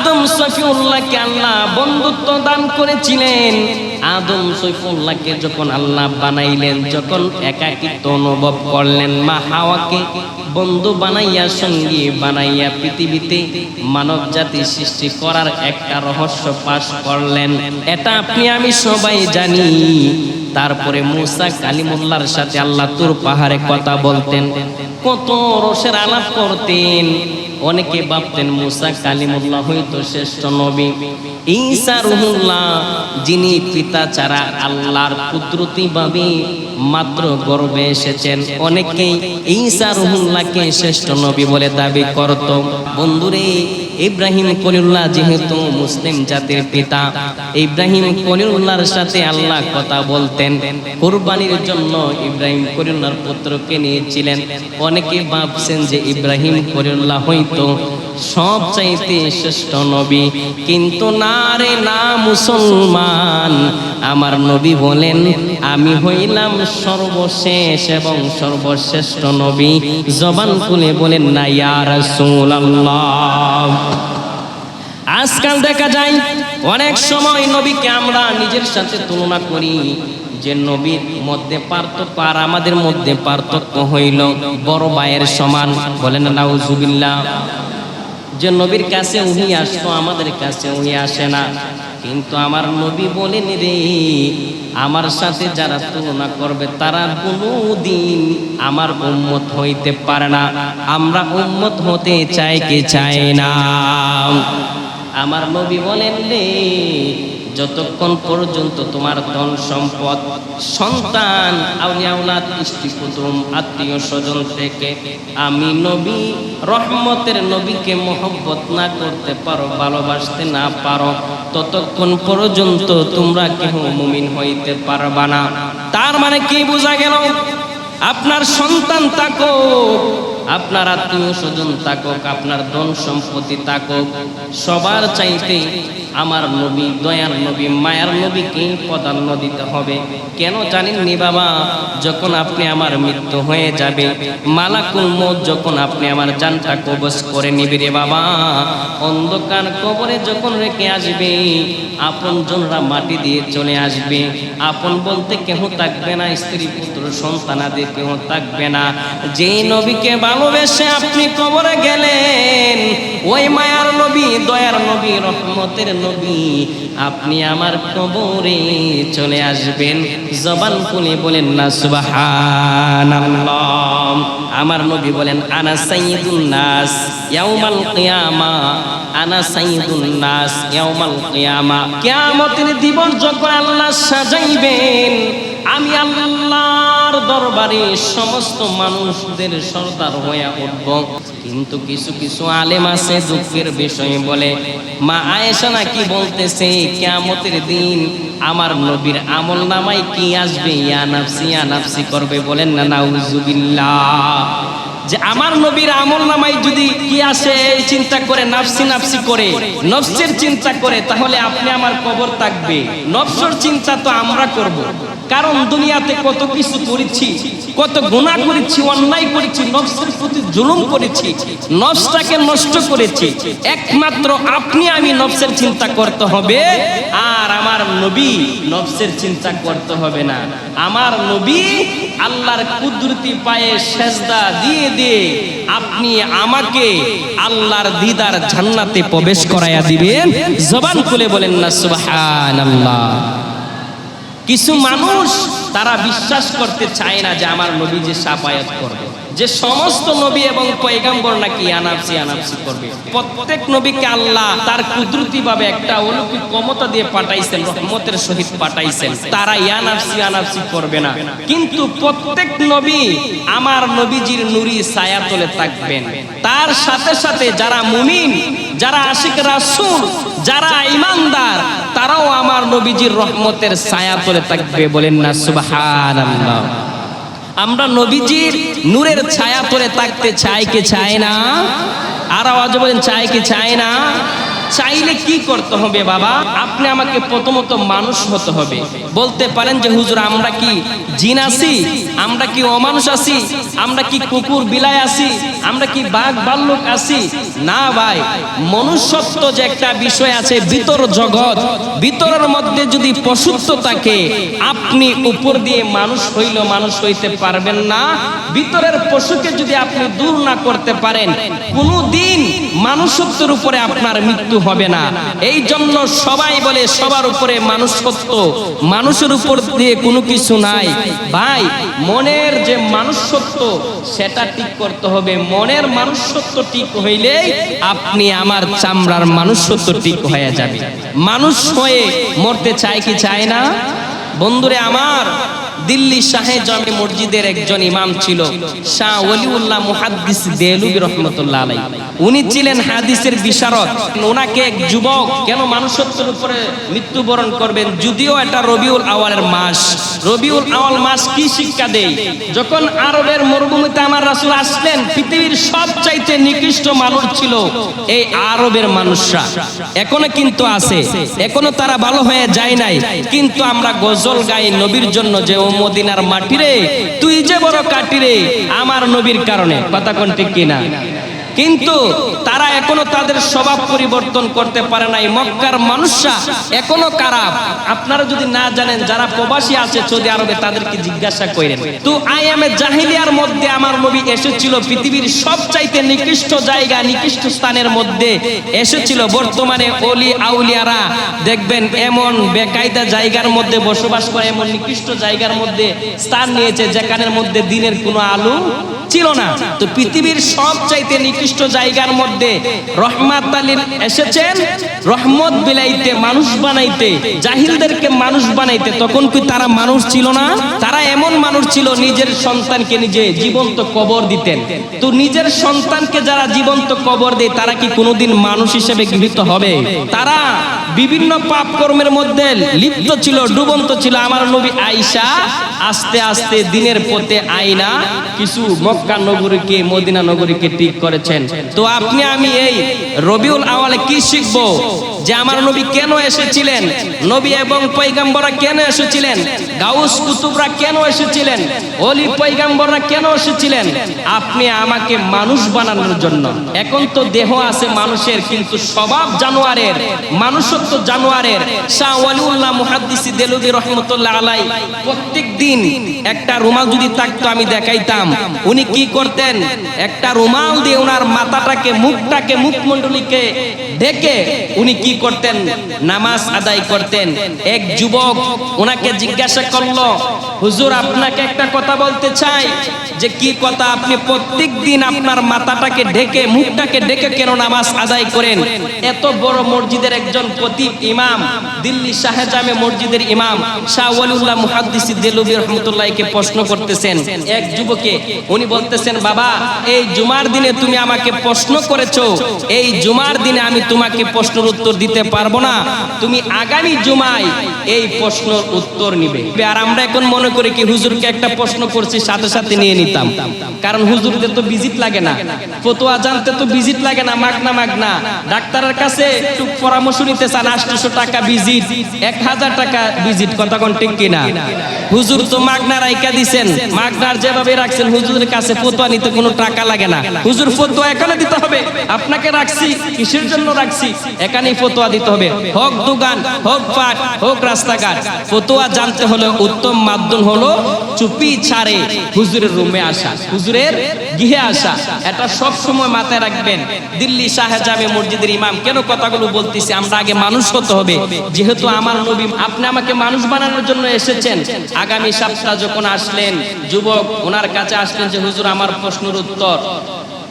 আদম সফিউল্লাহকে আল্লাহ বন্ধুত্ব দান করেছিলেন। আদম সফিউল্লাহকে যখন আল্লাহ বানাইলেন, যখন একাকিত্ব অনুভব করলেন, মা হাওয়াকে বন্ধু বানাইয়া, সঙ্গী বানাইয়া পৃথিবীতে মানব জাতি সৃষ্টি করার একটা রহস্য পাশ করলেন। এটা আপনি আমি সবাই জানি। তারপরে মূসা কালিমুল্লাহর সাথে আল্লাহ তুর পাহাড়ে কথা বলতেন, কত রসের আলাপ করতেন। অনেকে ভাবতেন মূসা কালিমুল্লাহ হয়তো শ্রেষ্ঠ নবী, ঈসা রুহুল্লাহ, যিনি পিতা ছাড়া আল্লাহর কুদরতি ভাবে মাত্র গর্ভে এসেছেন। অনেকেই ঈসা রুহুল্লাহকে শ্রেষ্ঠ নবী বলে দাবি করত। বন্ধুরে, ইব্রাহিম খলিলুল্লাহ যেহেতু মুসলিম জাতির পিতা, ইব্রাহিম খলিলুল্লাহর সাথে আল্লাহ কথা বলতেন। কুরবানির জন্য ইব্রাহিম খলিলুল্লাহর পুত্রকে নিয়েছিলেন। অনেকে ভাবছেন যে ইব্রাহিম খলিলুল্লাহ হয়তো সবচাইতে শ্রেষ্ঠ নবী, কিন্তু না রে না মুসলমান, আমার নবী বলেন আমি হইলাম সর্বশেষ এবং সর্বশ্রেষ্ঠ নবী। জবান খুলে বলেন না ইয়া রাসূলুল্লাহ। আজকাল দেখা যায় অনেক সময় নবীকে আমরা নিজের সাথে তুলনা করি, যে নবীর মধ্যে পার্থক্য আর আমাদের মধ্যে পার্থক্য হইল বড় ভাইয়ের সমান। বলেন নাউজুবিল্লাহ। যে নবীর কাছে উনি আসতো, আমাদের কাছে উনি আসে না। কিন্তু আমার নবী বলেন রে, আমার সাথে যারা তুলনা করবে তারা কোনোদিন আমার উম্মত হইতে পারে না। আমরা উম্মত হতে চাই কি চাই না? আমার নবী বলেন রে, যতক্ষণ পর্যন্ত তোমার ধন সম্পদ, সন্তান, আউলিয়া আওলাদ, স্ত্রী কুটুম, আত্মীয় স্বজন থেকে আমি নবী রহমতের নবীকে মহব্বত না করতে পারো, ভালোবাসতে না পারো, ততক্ষণ পর্যন্ত তোমরা কেহ মুমিন হইতে পারবা না। তার মানে কি বোঝা গেল? আপনার সন্তান থাকুক, আপনার আত্মীয় স্বজন থাকুক, আপনার ধন সম্পত্তি থাকুক, সবার চাইতে আমার নবী, দয়ার নবী, মায়ার নবীকে প্রাধান্য দিতে হবে। কেন জানেননি বাবা? যখন আপনি আমার মৃত্যু হয়ে যাবে, মালাকুল মউত যখন আপনি আমার জানটা কবজ করে নিবে রে বাবা, অন্ধকার কবরে যখন রেখে আসবে, আপনজনরা মাটি দিয়ে চলে আসবে। আপন বলতে কেহ থাকবে না, স্ত্রী পুত্র সন্তানাদি কেহ থাকবে না। যেই নবীকে ভালোবেসে আপনি কবরে গেলেন, ওই মায়ার নবী, দয়ার নবী, রহমতের নবী আপনি আমার কবরে চলে আসবেন। জবান খুলে বলেন না সুবহানাল্লাহ। আমার নবী বলেন আনা সাইয়্যিদুন নাস ইয়াউমাল কিয়ামা, আনা সাইয়্যিদুন নাস ইয়াউমাল কিয়ামা। কিয়ামতের দিবস যখন আল্লাহ সাজাইবেন, আমি আল্লাহর দরবারে সমস্ত মানুষদের সরদার হয়ে উঠব। কিন্তু কিছু কিছু আলেম আছে, দুঃখের বিষয় বলে, মা আয়েশা নাকি বলতেছে কিয়ামতের দিন আমার নবীর আমল নামায় কি আসবে, ইয়া নাফসি করবে। বলেন না নাউজুবিল্লাহ। যে আমার নবীর আমল নামায় যদি কি আসে চিন্তা করে, নাফসি করে, নফসের চিন্তা করে, তাহলে আপনি আমার কবর থাকবে। নফসের চিন্তা তো আমরা করব, কারণ দুনিয়াতে কত কিছু করেছি, কত গুনাহ করেছি, অন্যায় করেছি, নফসের প্রতি জুলুম করেছি, নফসটাকে নষ্ট করেছি। একমাত্র আপনি আমি নফসের চিন্তা করতে হবে, আর আমার নবী নফসের চিন্তা করতে হবে না। আমার নবী আল্লাহর কুদরতি পায়ে সেজদা দিয়ে দিয়ে আপনি আমাকে আল্লাহর দিদার জান্নাতে প্রবেশ করাইয়া দিবেন। জবান খুলে বলেন না সুবহানাল্লাহ। কিছু মানুষ তারা বিশ্বাস করতে চায় না যে আমার নবী যে শাফায়াত করবে, যে সমস্ত নবী এবং পয়গম্বর নাকি আনাফসি করবে। প্রত্যেক নবীকে আল্লাহ তার কুদরতি ভাবে একটা অলৌকিক ক্ষমতা দিয়ে পাঠাইছেন, রহমতের সহিত পাঠাইছেন। তারা আনাফসি করবে না, কিন্তু প্রত্যেক নবী আমার নবীজির নূরি ছায়া তলে থাকবেন। তার সাথে সাথে যারা মুমিন, যারা আশিক রাসূল, যারা ঈমানদার, তারাও আমার নবীজির রহমতের ছায়া তলে থাকবে। বলেন না সুবহানাল্লাহ। আমরা নবীজির নূরের ছায়া তলে থাকতে চাই কি চাই না? আর আওয়াজে বলেন চাই কি চাই না? চাইলে কি করতে হবে বাবা? আপনি আমাকে প্রথমত মানুষ হতে হবে। বলতে পারেন যে হুজুর আমরা কি জিন আছি, আমরা কি অমানুষ আছি, আমরা কি কুকুর বিলাই আছি, আমরা কি বাঘ ভাল্লুক আছি? না ভাই, মনুষ্যত্ব যে একটা বিষয় আছে, ভিতর জগৎ, ভিতরের মধ্যে যদি পশুত্ব থাকে, আপনি উপর দিয়ে মানুষ হইল মানুষ হইতে পারবেন না। ভিতরের পশুকে যদি আপনি দূর না করতে পারেন, কোনদিন মানুষত্বের উপরে আপনার মৃত্যু হবে না। এই জন্য সবাই বলে সবার উপরে মানুষত্ব, মানুষের উপর দিয়ে কোনো কিছু নাই। ভাই, মনের যে মানুষত্ব সেটা ঠিক করতে হবে। মনের মানুষত্ব ঠিক হইলেই আপনি আমার চামড়ার মানুষত্ব ঠিক হয়ে যাবে। মানুষ হয়ে মরতে চায় কি চায় না? বন্ধুরে আমার, দিল্লি শাহে জামে মসজিদের একজন ইমাম ছিল, শাহ ওলিউল্লাহ মুহাদ্দিস দেহলভী রহমতুল্লাহ আলাইহি। উনি ছিলেন হাদিসের বিশারদ। ওনাকে এক যুবক কেন মানুষত্বের উপরে মৃত্যুবরণ করবেন? যদিও এটা রবিউল আওয়ালের মাস। রবিউল আওয়াল মাস কি শিক্ষা দেয়? যখন আরবের মরুভূমিতে আমার রাসূল আসলেন, পৃথিবীর সবচাইতে নিকৃষ্ট মানুষ ছিল এই আরবের মানুষরা। এখনো কিন্তু আছে, এখনো তারা ভালো হয়ে যায় নাই। কিন্তু আমরা গজল গাই নবীর জন্য যে ও মদিনার মাটিরে তুই যে বড় কাটিরে আমার নবীর কারণে। কথা কোন ঠিক কিনা? কিন্তু তারা এখনো তাদের স্বভাব পরিবর্তন করতে পারে নাই। মক্কার মানুষরা এখনো খারাপ। আপনারা যদি না জানেন, যারা প্রবাসী আছে সৌদি আরবে তাদেরকে জিজ্ঞাসা করেন। তো আইয়ামে জাহিলিয়ার মধ্যে আমার নবী এসেছিল, পৃথিবীর সবচাইতে নিকৃষ্ট জায়গা, নিকৃষ্ট স্থানের মধ্যে এসেছিল। বর্তমানে ওলি আউলিয়ারা দেখবেন এমন বেকায়দা জায়গার মধ্যে বসবাস করে, এমন নিকৃষ্ট জায়গার মধ্যে স্থান নিয়েছে যেখানের মধ্যে দিনের কোনো আলো ছিল না। তো পৃথিবীর সবচাইতে নিকৃষ্ট জায়গার মধ্যে রহমাত আলীর এসেছেন রহমত বিলাইতে, মানুষ বানাইতে, জাহিলদেরকে মানুষ বানাইতে। তখন কি তারা মানুষ ছিল না? তারা এমন মানুষ ছিল নিজের সন্তানকে নিজে জীবন্ত কবর দিতেন। তো নিজের সন্তানকে যারা জীবন্ত কবর দেয় তারা কি কোনোদিন মানুষ হিসেবে গৃহীত হবে? তারা বিভিন্ন পাপ কর্মের মধ্যে লিপ্ত ছিল, ডুবন্ত ছিল। আমার নবী আয়েশা আস্তে আস্তে দিনের পথে আইনা কিছু মক্কা নগরীকে, মদিনা নগরীকে ঠিক করেছেন। তো আপনি আমি এই রবিউল আওয়ালে কি শিখবো? যে আমার নবী কেন এসেছিলেন, নবী এবং পয়গম্বররা কেন এসেছিলেন, গাউস কুতুবরা কেন এসেছিলেন, ওলি পয়গম্বররা কেন এসেছিলেন? আপনি আমাকে মানুষ বানানোর জন্য। এখন তো দেহ আছে মানুষের, কিন্তু স্বভাব জানোয়ারের, মানুষত্ব জানোয়ারের। শাহ ওলিউল্লাহ মুহাদ্দিস দেহলভী রহমতুল্লাহ আলাইহি প্রত্যেক দিন একটা রুমাল যদি থাকতো আমি দেখাইতাম, উনি কি করতেন? একটা রুমাল দিয়ে ওনার মাথাটাকে, মুখটাকে, মুখমণ্ডলীকে ঢেকে উনি কি করতেন? নামাজ আদায় করতেন। এক যুবক ওনাকে জিজ্ঞাসা করলো, হুজুর আপনাকে একটা কথা বলতে চাই। যে কি কথা? আপনি প্রত্যেক দিন আপনার মাথাটাকে ঢেকে, মুখটাকে ঢেকে কেন নামাজ আদায় করেন? এত বড় মসজিদের একজন খতিব ইমাম, দিল্লি শাহে জামে মসজিদের ইমাম শাহ ওলিউল্লাহ মুহাদ্দিস দেহলভী রহমতুল্লাহকে প্রশ্ন করতেছেন এক যুবকে। উনি বলতেছেন, বাবা এই জুমার দিনে তুমি আমাকে প্রশ্ন করেছো, এই জুমার দিনে আমি তোমাকে প্রশ্নের উত্তর দিতে পারবো না, তুমি আগামী জুমায় এই প্রশ্নের উত্তর নিবে। আর আমরা এখন মনে করি কি হুজুরকে একটা প্রশ্ন করছি সাথে সাথে নিয়ে নিতাম, কারণ হুজুরদের তো ভিজিট লাগে না, ফতোয়া জানতে তো ভিজিট লাগে না, মাগনা। ডাক্তারের কাছে একটু পরামর্শ নিতে চান 800 টাকা ভিজিট, 1000 টাকা ভিজিট। কথা কোন ঠিক কিনা? হুজুর তো মাগনা রাইকা দিছেন, মাগনার যেভাবে রাখছেন, হুজুরের কাছে ফতোয়া নিতে কোনো টাকা লাগে না। হুজুর ফতোয়া এখানে দিতে হবে, আপনাকে রাখছি কিসের জন্য রাখছি? এখানেই ফতোয়া দিতে হবে। হোক দোকান, হোক পাট, হোক রাস্তাঘাট, ফতোয়া জানতে হলে উত্তম মাধ্যম হলো চুপি ছাড়ে হুজুরের রুমে আসা, হুজুরের গৃহে আসা। এটা সব সময় মাথায় রাখবেন। দিল্লি শাহে জামে মসজিদের ইমাম কেন কথাগুলো বলতেছি? আমরা আগে মানুষ হতে হবে। যেহেতু আমার নবী আপনি আমাকে মানুষ বানানোর জন্য এসেছেন। আগামী সপ্তাহ যখন আসলেন, যুবক ওনার কাছে আসলেন যে হুজুর আমার প্রশ্নের উত্তর।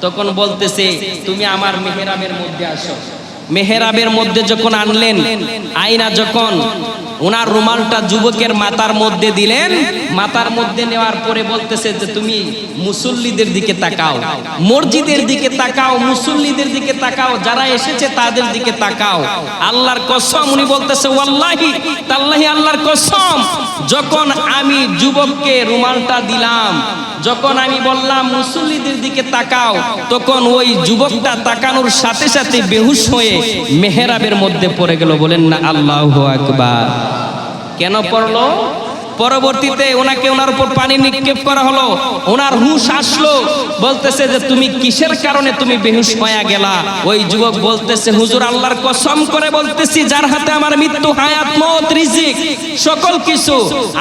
তখন বলতেছে, তুমি আমার মেহরাবের মধ্যে আসো। মেহরাবের মধ্যে যখন আনলেন, আয়না যখন ওনার রুমালটা যুবকের মাথার মধ্যে দিলেন, মাথার মধ্যে নেওয়ার পরে বলতেছে যে তুমি মুসল্লিদের দিকে তাকাও, মসজিদের দিকে তাকাও, মুসল্লিদের দিকে তাকাও, যারা এসেছে তাদের দিকে তাকাও। আল্লাহর কসম, উনি বলতেছে ওয়াল্লাহি তাল্লাহি, আল্লাহর কসম, যখন আমি যুবককে রুমালটা দিলাম, যখন আমি বললাম মুসল্লিদের দিকে তাকাও, তখন ওই যুবকটা তাকানোর সাথে সাথে বেহুশ হয়ে মেহরাবের মধ্যে পড়ে গেল। বলেন না আল্লাহু আকবার। কেন পড়লো? পরবর্তীতে ওনাকে ওনার উপর পানি নিক্ষেপ করা হলো, ওনার হুঁশ আসলো, বলতেছে যে তুমি কিসের কারণে তুমি বেহুশ হয়ে গেলা? ওই যুবক বলতেছে হুজুর আল্লাহর কসম করে বলতেছি, যার হাতে আমার মৃত্যু, হায়াত, মওত, রিজিক সকল কিছু,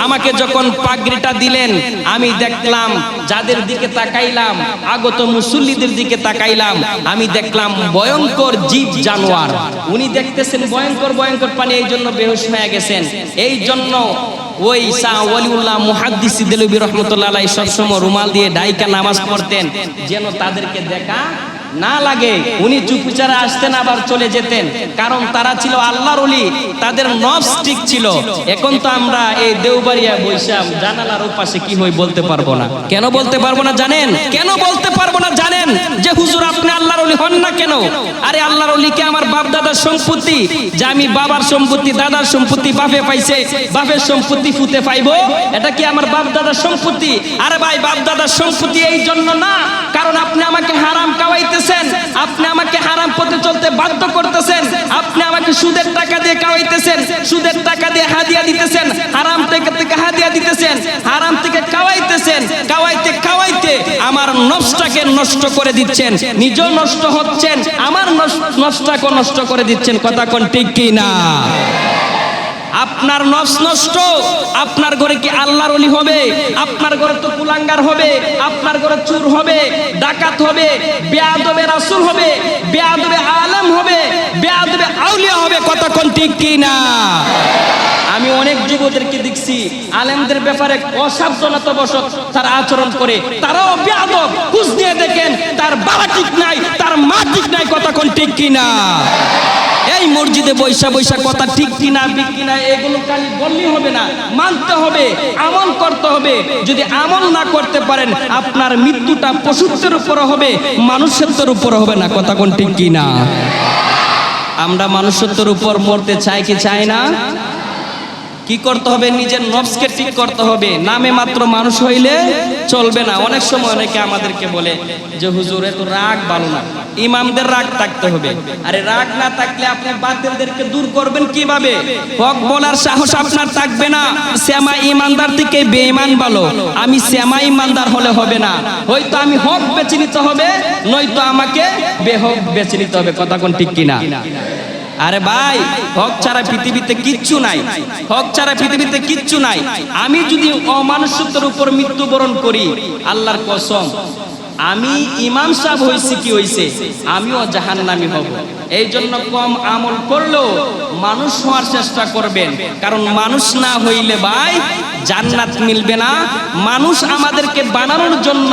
আমাকে যখন পাগড়িটা দিলেন আমি দেখলাম, যাদের দিকে তাকাইলাম, আগত মুসল্লিদের দিকে তাকাইলাম, আমি দেখলাম ভয়ঙ্কর জীব জানোয়ার। উনি দেখতেছেন ভয়ঙ্কর ভয়ঙ্কর পানি, এই জন্য বেহুশ হয়ে গেছেন। এই জন্য ওই শাহ ওয়ালিউল্লাহ মুহাদ্দিস দেলবি রহমতুল্লাহ আলাইহি সবসময় রুমাল দিয়ে ডাইকা নামাজ পড়তেন, যেন তাদেরকে দেখা না লাগে। উনি চুপচারে আসতেন, আবার চলে যেতেন, কারণ তারা ছিল আল্লাহর ওলি, তাদের নফস ঠিক ছিল। এখন তো আমরা এই দেওবাড়িয়া বৈশাখ জানালার ওপাশে কি হই বলতে পারবো না। কেন বলতে পারবো না জানেন? কেন বলতে পারবো না জানেন? যে হুজুর আপনি আল্লাহর ওলি হন না কেন? আরে আল্লাহর ওলি কি আমার বাপ দাদার সম্পত্তি, যে আমি বাবার সম্পত্তি, দাদার সম্পত্তি বাপে পাইছে, বাপের সম্পত্তি ফুতে পাইবো? এটা কি আমার বাপ দাদার সম্পত্তি? আরে ভাই, বাপ দাদার সম্পত্তি এই জন্য না, কারণ আপনি আমাকে হারাম খাওয়াইতেছেন, আপনি আমাকে হারাম পথে চলতে বাধ্য করতেছেন, আপনি আমাকে সুদের টাকা দিয়ে খাওয়াইতেছেন, সুদের টাকা দিয়ে হাদিয়া দিতেছেন, হারাম থেকে হাদিয়া দিতেছেন, হারাম থেকে খাওয়াইতেছেন, খাওয়াইতে খাওয়াইতে আমার নফসটাকে নষ্ট করে দিচ্ছেন, নিজেও নষ্ট হচ্ছেন, আমার নফসটাকে নষ্ট করে দিচ্ছেন। কথা কোন ঠিক কি না? আপনার নফস নষ্ট, আপনার ঘরে কি আল্লাহর ওলি হবে? আপনার ঘরে তো কুলাঙ্গার হবে, আপনার ঘরে চোর হবে, ডাকাত হবে, বেয়াদবে রাসূল হবে, বেয়াদবে আলেম হবে, বেয়াদবে আউলিয়া হবে। কথা কোন ঠিক কি না? আমি অনেক যুবকদেরকে দেখছি আলেমদের ব্যাপারে অসাবধানতাবশত তারা আচরণ করে, তারাও বেয়াদব। খুঁজ নিয়ে দেখেন তার বাবা ঠিক নাই, তার মা ঠিক নাই। কথা কোন ঠিক কি না? এই মসজিদে বৈশা বৈশা কথা ঠিক কিনা বিক কিনা এগুলো খালি বললেই হবে না, মানতে হবে, আমল করতে হবে। যদি আমল না করতে পারেন, আপনার মৃত্যুটা পশুত্বের উপর হবে, মানুষত্বের উপর হবে না। কথা কোন ঠিক কিনা? আমরা মানুষত্বের উপর মরতে চাই কি চাই না? কি করতে হবে? নিজের নফসকে ঠিক করতে হবে। নামে মাত্র মানুষ হইলে চলবে না। অনেক সময় অনেকে আমাদেরকে বলে যে হুজুর এত রাগ ভালো না, ইমামদের রাগ থাকতে হবে। আরে রাগ না থাকলে আপনি বাতিলদেরকে দূর করবেন কিভাবে? হক বলার সাহস আপনার থাকবে না। শ্যামা ইমানদার থেকে বেঈমান ভালো, আমি শ্যামা ইমানদার হলে হবে না। হয়তো আমি হক বেছে নিতে হবে, নয়তো আমাকে বেহক বেছে নিতে হবে। কথা কোন ঠিক কিনা? আরে ভাই, হক ছাড়া পৃথিবীতে কিচ্ছু নাই, হক ছাড়া পৃথিবীতে কিচ্ছু নাই। আমি যদি অমানুষত্বের উপর মৃত্যুবরণ করি, আল্লাহর কসম, আমি ইমাম সাহেব হইছি কি হইছে, আমিও জাহান্নামী হব। এই জন্য কম আমল করলেও মানুষ হওয়ার চেষ্টা করবেন, কারণ মানুষ না হইলে ভাই জান্নাত মিলবে না। মানুষ আমাদেরকে বানানোর জন্য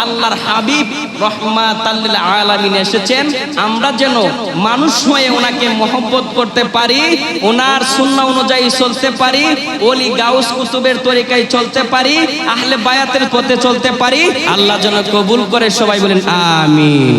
আল্লাহর হাবিব রহমাতাল লিল আলামিন এসেছেন, আমরা যেন মানুষ হয়ে ওনাকে মহব্বত করতে পারি, ওনার সুন্নাহ অনুযায়ী চলতে পারি, ওলি গাউস কুতুবের তরিকায় চলতে পারি, আহলে বায়াতের পথে চলতে পারি। আল্লাহ যেন কবুল করে। সবাই বলেন আমিন।